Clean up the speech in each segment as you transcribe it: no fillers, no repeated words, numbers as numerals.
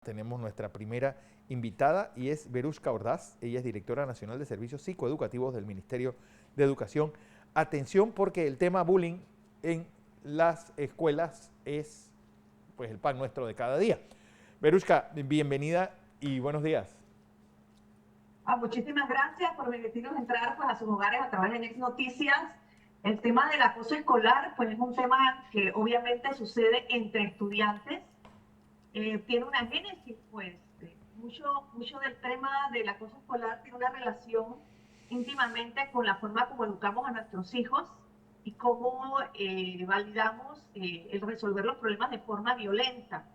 tenemos nuestra primera invitada y es Verushka Ordaz. Ella es directora nacional de servicios psicoeducativos del Ministerio de Educación. Atención, porque el tema bullying en las escuelas es pues el pan nuestro de cada día. Verushka, bienvenida y buenos días. Muchísimas gracias por permitirnos entrar pues, a sus hogares a través de Next Noticias. El tema del acoso escolar pues, es un tema que obviamente sucede entre estudiantes. Tiene una génesis, pues, mucho del tema del acoso escolar tiene una relación íntimamente con la forma como educamos a nuestros hijos y cómo validamos el resolver los problemas de forma violenta.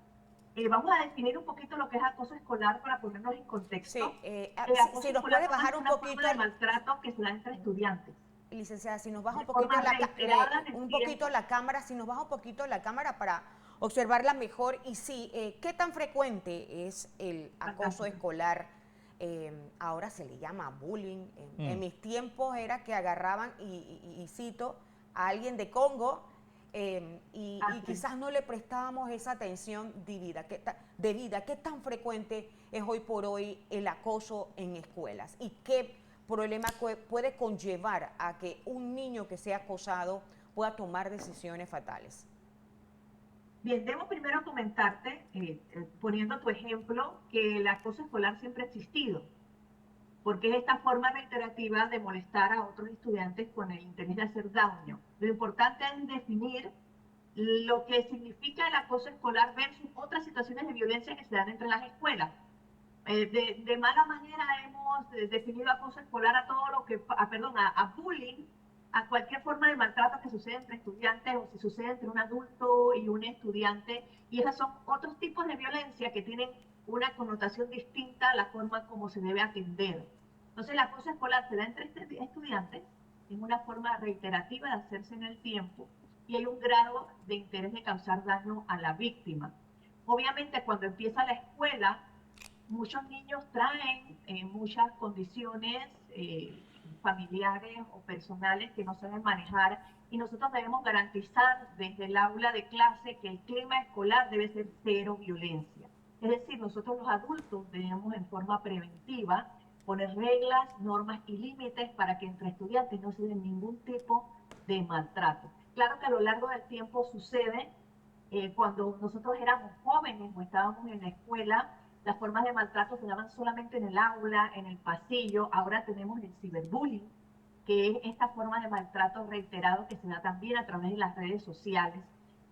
Vamos a definir un poquito lo que es acoso escolar para ponernos en contexto. Sí, El acoso si nos escolar puede no es bajar un una forma poquito, de maltrato que se da entre estudiantes. licenciada, si nos baja De un poquito forma reiterada en el un poquito tiempo. la cámara, si nos baja un poquito la cámara para observarla mejor. Y sí, ¿qué tan frecuente es el acoso Fantástico. escolar? Ahora se le llama bullying. En mis tiempos era que agarraban y cito a alguien de Congo y Así. quizás no le prestábamos esa atención debida. ¿Qué tan frecuente es hoy por hoy el acoso en escuelas? ¿Y qué problema puede conllevar a que un niño que sea acosado pueda tomar decisiones fatales? Bien, debo primero comentarte, poniendo tu ejemplo, que el acoso escolar siempre ha existido, porque es esta forma reiterativa de molestar a otros estudiantes con el interés de hacer daño. Lo importante es definir lo que significa el acoso escolar versus otras situaciones de violencia que se dan entre las escuelas. De mala manera hemos definido acoso escolar a todo lo que, a bullying, a cualquier forma de maltrato que sucede entre estudiantes o si sucede entre un adulto y un estudiante. Y esas son otros tipos de violencia que tienen una connotación distinta a la forma como se debe atender. Entonces, el acoso escolar se da entre estudiantes en una forma reiterativa de hacerse en el tiempo y hay un grado de interés de causar daño a la víctima. Obviamente, cuando empieza la escuela, muchos niños traen muchas condiciones familiares o personales que no saben manejar y nosotros debemos garantizar desde el aula de clase que el clima escolar debe ser cero violencia. Es decir, nosotros los adultos debemos en forma preventiva poner reglas, normas y límites para que entre estudiantes no se den ningún tipo de maltrato. Claro que a lo largo del tiempo sucede, cuando nosotros éramos jóvenes o estábamos en la escuela, las formas de maltrato se daban solamente en el aula, en el pasillo. Ahora tenemos el ciberbullying, que es esta forma de maltrato reiterado que se da también a través de las redes sociales.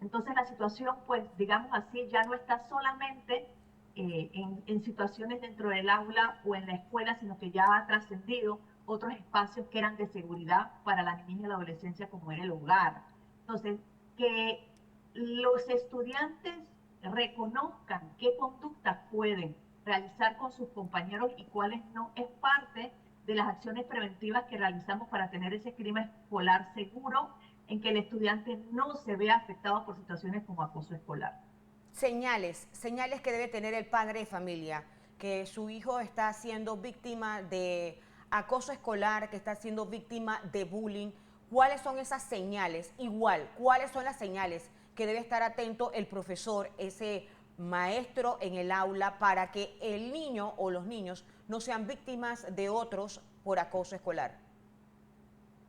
Entonces la situación, pues digamos así, ya no está solamente en situaciones dentro del aula o en la escuela, sino que ya ha trascendido otros espacios que eran de seguridad para la niñez y la adolescencia, como era el hogar. Entonces, que los estudiantes reconozcan qué conductas pueden realizar con sus compañeros y cuáles no, es parte de las acciones preventivas que realizamos para tener ese clima escolar seguro en que el estudiante no se vea afectado por situaciones como acoso escolar. Señales que debe tener el padre de familia, que su hijo está siendo víctima de acoso escolar, que está siendo víctima de bullying. ¿Cuáles son esas señales? Igual, ¿cuáles son las señales que debe estar atento el profesor, ese maestro en el aula, para que el niño o los niños no sean víctimas de otros por acoso escolar?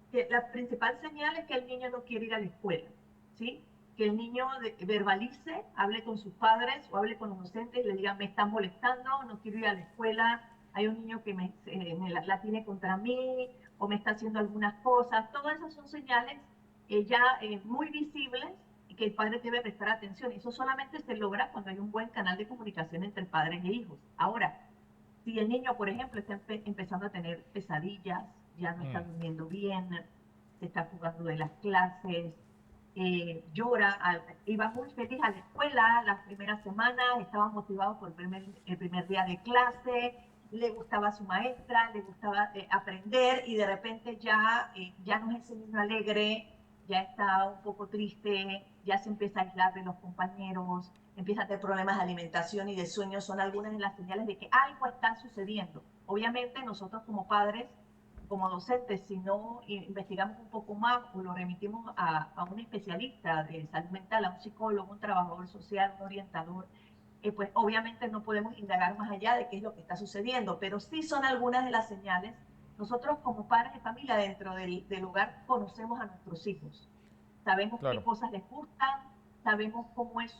Que la principal señal es que el niño no quiere ir a la escuela, ¿sí? Que el niño verbalice, hable con sus padres o hable con los docentes y le diga, me están molestando, no quiero ir a la escuela, hay un niño que la tiene contra mí o me está haciendo algunas cosas. Todas esas son señales ya muy visibles y que el padre debe prestar atención. Eso solamente se logra cuando hay un buen canal de comunicación entre padres e hijos. Ahora, si el niño, por ejemplo, está empezando a tener pesadillas, ya no está durmiendo bien, se está fugando de las clases, llora, iba muy feliz a la escuela las primeras semanas, estaba motivado por el primer día de clase, le gustaba su maestra, le gustaba aprender y de repente ya no es ese niño alegre, ya está un poco triste, ya se empieza a aislar de los compañeros, empieza a tener problemas de alimentación y de sueño, son algunas de las señales de que algo está sucediendo. Obviamente nosotros como padres, como docentes, si no investigamos un poco más o lo remitimos a un especialista de salud mental, a un psicólogo, un trabajador social, un orientador, pues obviamente no podemos indagar más allá de qué es lo que está sucediendo, pero sí son algunas de las señales. Nosotros como padres de familia dentro del hogar conocemos a nuestros hijos, sabemos qué Claro. cosas les gustan, sabemos cómo es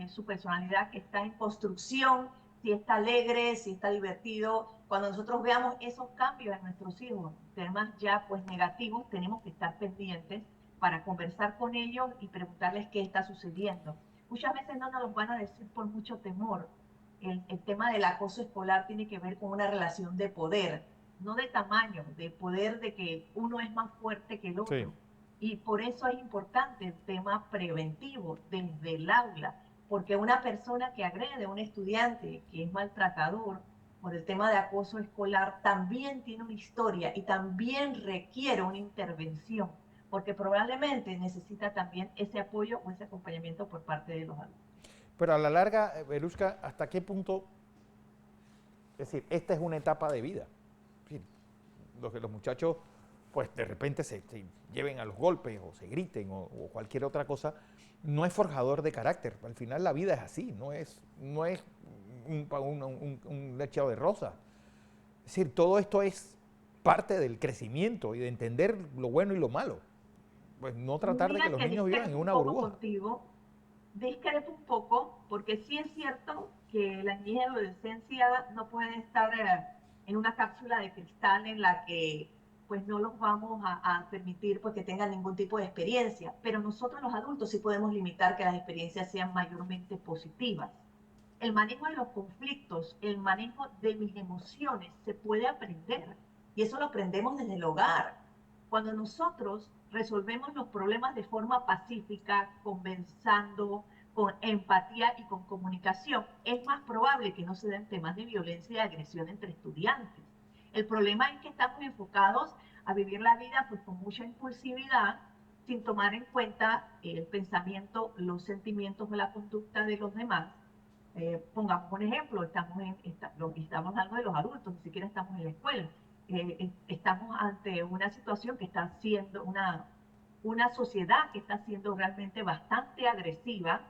su personalidad que está en construcción, si está alegre, si está divertido. Cuando nosotros veamos esos cambios en nuestros hijos, temas ya pues negativos, tenemos que estar pendientes para conversar con ellos y preguntarles qué está sucediendo. Muchas veces no nos lo van a decir por mucho temor. El tema del acoso escolar tiene que ver con una relación de poder, no de tamaño, de poder de que uno es más fuerte que el Sí. otro. Y por eso es importante el tema preventivo desde el aula, porque una persona que agrede a un estudiante que es maltratador por el tema de acoso escolar también tiene una historia y también requiere una intervención, porque probablemente necesita también ese apoyo o ese acompañamiento por parte de los adultos. Pero a la larga, Veruska, ¿hasta qué punto? Es decir, esta es una etapa de vida. Es decir, los muchachos, pues de repente se lleven a los golpes o se griten o cualquier otra cosa, no es forjador de carácter. Al final la vida es así, no es un lechado de rosa. Es decir, todo esto es parte del crecimiento y de entender lo bueno y lo malo. Pues no tratar de que Mira los que niños vivan discrepo en un una poco burbuja. contigo, discrepo un poco, porque sí es cierto que la niñez y adolescencia no pueden estar en una cápsula de cristal en la que pues no los vamos a permitir pues, que tengan ningún tipo de experiencia, pero nosotros los adultos sí podemos limitar que las experiencias sean mayormente positivas. El manejo de los conflictos, el manejo de mis emociones se puede aprender y eso lo aprendemos desde el hogar. Cuando nosotros resolvemos los problemas de forma pacífica, conversando, con empatía y con comunicación, es más probable que no se den temas de violencia y agresión entre estudiantes. El problema es que estamos enfocados a vivir la vida pues, con mucha impulsividad, sin tomar en cuenta el pensamiento, los sentimientos o la conducta de los demás. Pongamos un ejemplo, estamos hablando de los adultos, ni siquiera estamos en la escuela. Estamos ante una situación que está siendo una sociedad que está siendo realmente bastante agresiva.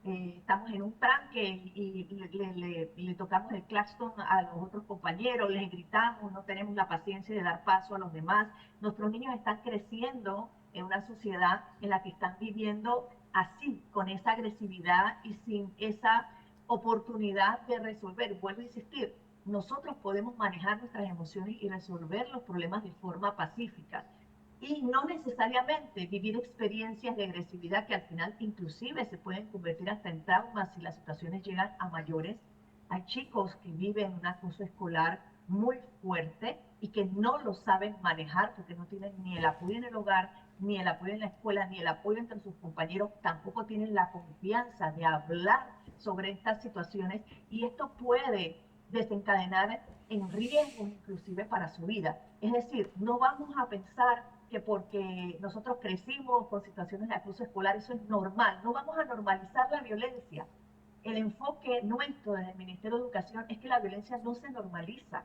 Estamos en un tranque y le tocamos el claxon a los otros compañeros, les gritamos, no tenemos la paciencia de dar paso a los demás. Nuestros niños están creciendo en una sociedad en la que están viviendo así, con esa agresividad y sin esa oportunidad de resolver. Vuelvo a insistir, nosotros podemos manejar nuestras emociones y resolver los problemas de forma pacífica y no necesariamente vivir experiencias de agresividad que al final inclusive se pueden convertir hasta en traumas si las situaciones llegan a mayores. Hay chicos que viven un acoso escolar muy fuerte y que no lo saben manejar porque no tienen ni el apoyo en el hogar, ni el apoyo en la escuela, ni el apoyo entre sus compañeros, tampoco tienen la confianza de hablar sobre estas situaciones y esto puede desencadenar en riesgos inclusive para su vida. Es decir, no vamos a pensar que porque nosotros crecimos con situaciones de acoso escolar, eso es normal. No vamos a normalizar la violencia. El enfoque nuestro desde el Ministerio de Educación es que la violencia no se normaliza,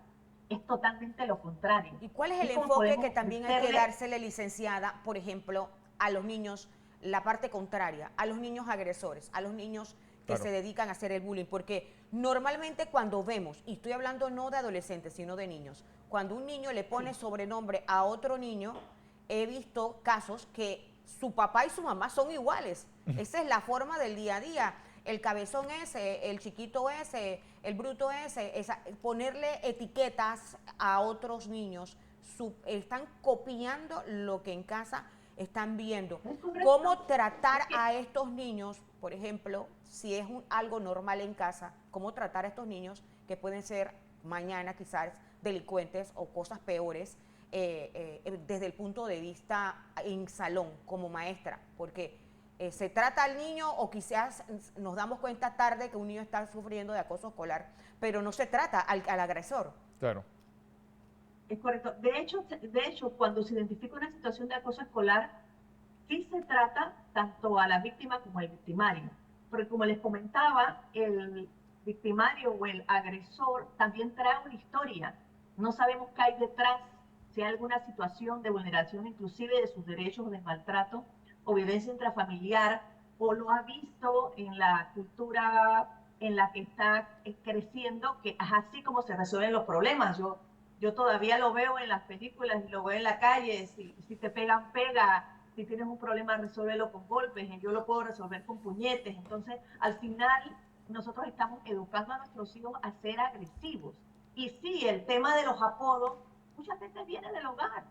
es totalmente lo contrario. ¿Y cuál es el Es como enfoque que podemos también hay que ofrecerle. dársele, licenciada, por ejemplo, a los niños, la parte contraria, a los niños agresores, a los niños que Claro. se dedican a hacer el bullying? Porque normalmente cuando vemos, y estoy hablando no de adolescentes, sino de niños, cuando un niño le pone Sí. sobrenombre a otro niño, he visto casos que su papá y su mamá son iguales. Esa es la forma del día a día. El cabezón ese, el chiquito ese, el bruto ese, ponerle etiquetas a otros niños, están copiando lo que en casa están viendo. Es ¿Cómo correcto. tratar Es que a estos niños, por ejemplo, si es algo normal en casa, cómo tratar a estos niños que pueden ser mañana quizás delincuentes o cosas peores desde el punto de vista en salón, como maestra? Porque se trata al niño o quizás nos damos cuenta tarde que un niño está sufriendo de acoso escolar, pero no se trata al agresor. Claro. Es correcto. De hecho, cuando se identifica una situación de acoso escolar, sí se trata tanto a la víctima como al victimario. Porque como les comentaba, el victimario o el agresor también trae una historia. No sabemos qué hay detrás, si hay alguna situación de vulneración inclusive de sus derechos de maltrato o violencia intrafamiliar, o lo ha visto en la cultura en la que está creciendo, que es así como se resuelven los problemas. Yo todavía lo veo en las películas y lo veo en la calle. Si te pegan, pega. Si tienes un problema, resuélvelo con golpes. Yo lo puedo resolver con puñetes. Entonces, al final, nosotros estamos educando a nuestros hijos a ser agresivos. Y sí, el tema de los apodos muchas veces viene del hogar.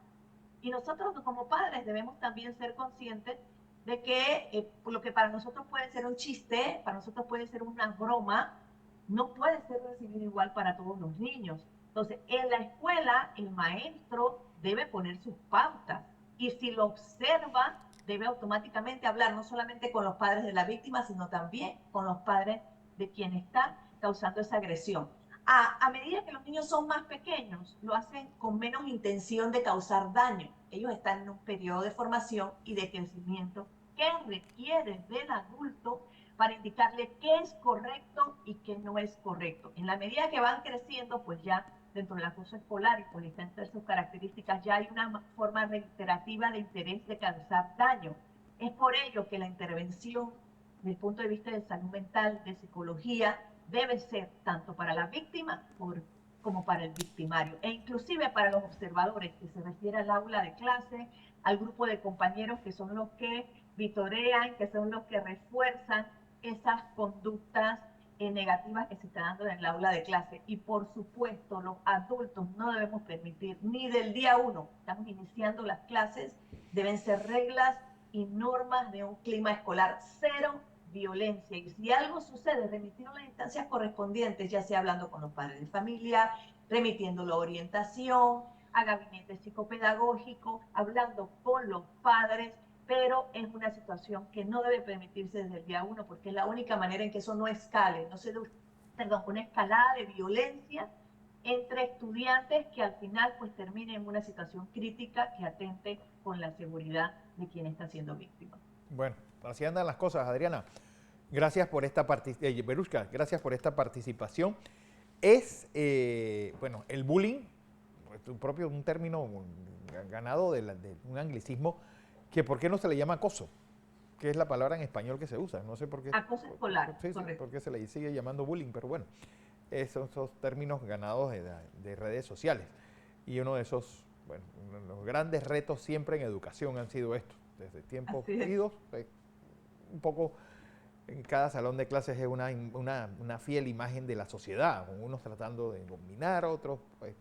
Y nosotros como padres debemos también ser conscientes de que lo que para nosotros puede ser un chiste, para nosotros puede ser una broma, no puede ser recibido igual para todos los niños. Entonces, en la escuela, el maestro debe poner sus pautas y si lo observa, debe automáticamente hablar no solamente con los padres de la víctima, sino también con los padres de quien está causando esa agresión. A medida que los niños son más pequeños, lo hacen con menos intención de causar daño. Ellos están en un periodo de formación y de crecimiento que requiere del adulto para indicarle qué es correcto y qué no es correcto. En la medida que van creciendo, pues ya dentro del acoso escolar y pues está entre sus características, ya hay una forma reiterativa de interés de causar daño. Es por ello que la intervención desde el punto de vista de salud mental, de psicología, debe ser tanto para la víctima como para el victimario, e inclusive para los observadores, que se refiere al aula de clase, al grupo de compañeros que son los que vitorean, que son los que refuerzan esas conductas negativas que se están dando en el aula de clase. Y por supuesto, los adultos no debemos permitir, ni del día 1, estamos iniciando las clases, deben ser reglas y normas de un clima escolar cero violencia. Y si algo sucede, remitirlo a las instancias correspondientes, ya sea hablando con los padres de familia, remitiéndolo a orientación, a gabinete psicopedagógico, hablando con los padres, pero es una situación que no debe permitirse desde el día 1, porque es la única manera en que eso no escale, no se dé, una escalada de violencia entre estudiantes que al final pues termine en una situación crítica que atente con la seguridad de quien está siendo víctima. Bueno, así andan las cosas, Adriana. Gracias por esta Verushka, gracias por esta participación. Es, bueno, el bullying, un término ganado de un anglicismo, que ¿por qué no se le llama acoso? Que es la palabra en español que se usa, no sé por qué. Acoso escolar, sí, por qué se le sigue llamando bullying, pero bueno, esos son términos ganados de redes sociales. Y uno de esos, bueno, los grandes retos siempre en educación han sido estos, desde tiempos idos, un poco en cada salón de clases es una fiel imagen de la sociedad, con unos tratando de dominar, otros pues,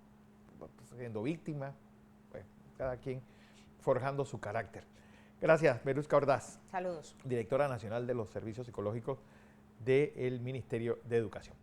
siendo víctimas, pues, cada quien forjando su carácter. Gracias, Verushka Ordaz. Saludos. Directora Nacional de los Servicios Psicológicos del Ministerio de Educación.